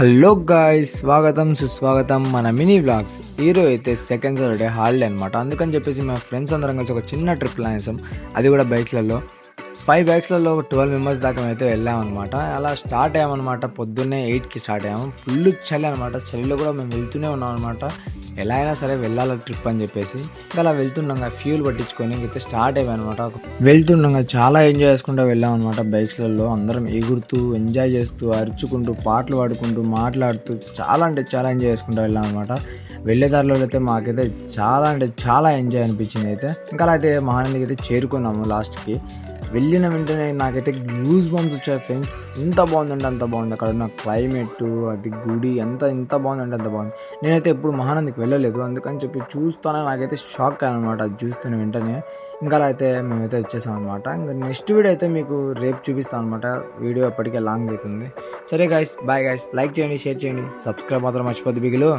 Hello guys, స్వాగతం సుస్వాగతం మన మినీ వ్లాగ్స్. ఈరోజు అయితే సెకండ్ సాటర్డే హాలిడే అనమాట. అందుకని చెప్పేసి మా ఫ్రెండ్స్ అందరం కలిసి ఒక చిన్న ట్రిప్ ప్లాన్ చేసాం. అది కూడా బైక్స్లలో 5 బైక్స్లలో 12 మెంబర్స్ దాకా అయితే వెళ్ళామన్నమాట. అలా స్టార్ట్ అయ్యామన్నమాట. పొద్దున్నే 8కి స్టార్ట్ అయ్యాము. ఫుల్ చలి అనమాట. చలిలో కూడా మేము వెళ్తూనే ఉన్నాం అనమాట. ఎలా అయినా సరే వెళ్ళాలి ట్రిప్ అని చెప్పేసి ఇంకా అలా వెళ్తుండగా ఫ్యూల్ పట్టించుకొని అయితే స్టార్ట్ అయ్యామన్నమాట. వెళ్తుండగా చాలా ఎంజాయ్ చేసుకుంటూ వెళ్ళాం అనమాట. బైక్స్లలో అందరం ఎగురుతూ ఎంజాయ్ చేస్తూ అరుచుకుంటూ పాటలు పాడుకుంటూ మాట్లాడుతూ చాలా అంటే చాలా ఎంజాయ్ చేసుకుంటూ వెళ్ళాం అనమాట. వెళ్ళే దారిలో అయితే మాకైతే చాలా అంటే చాలా ఎంజాయ్ అనిపించింది. అయితే ఇంకా అలా అయితే మహానందికి అయితే చేరుకున్నాము. లాస్ట్కి వెళ్ళిన వెంటనే నాకైతే గ్యూస్ బంప్స్ వచ్చాయి ఫ్రెండ్స్. ఎంత బాగుందంటే అంత బాగుంది. అక్కడ ఉన్న క్లైమేట్, అది గుడి ఎంత బాగుందంటే అంత బాగుంది. నేనైతే ఎప్పుడు మహానందికి వెళ్ళలేదు, అందుకని చెప్పి చూస్తానే నాకైతే షాక్ అయ్యానమాట. అది చూస్తున్న వెంటనే ఇంకా అలా అయితే మేమైతే వచ్చేసాం అనమాట. ఇంకా నెక్స్ట్ వీడియో అయితే మీకు రేపు చూపిస్తాను అనమాట. వీడియో ఎప్పటికే లాంగ్ అవుతుంది. సరే గైస్, బాయ్ గైస్. లైక్ చేయండి, షేర్ చేయండి, సబ్స్క్రైబ్ మాత్రం మర్చిపోద్దు బిగులు.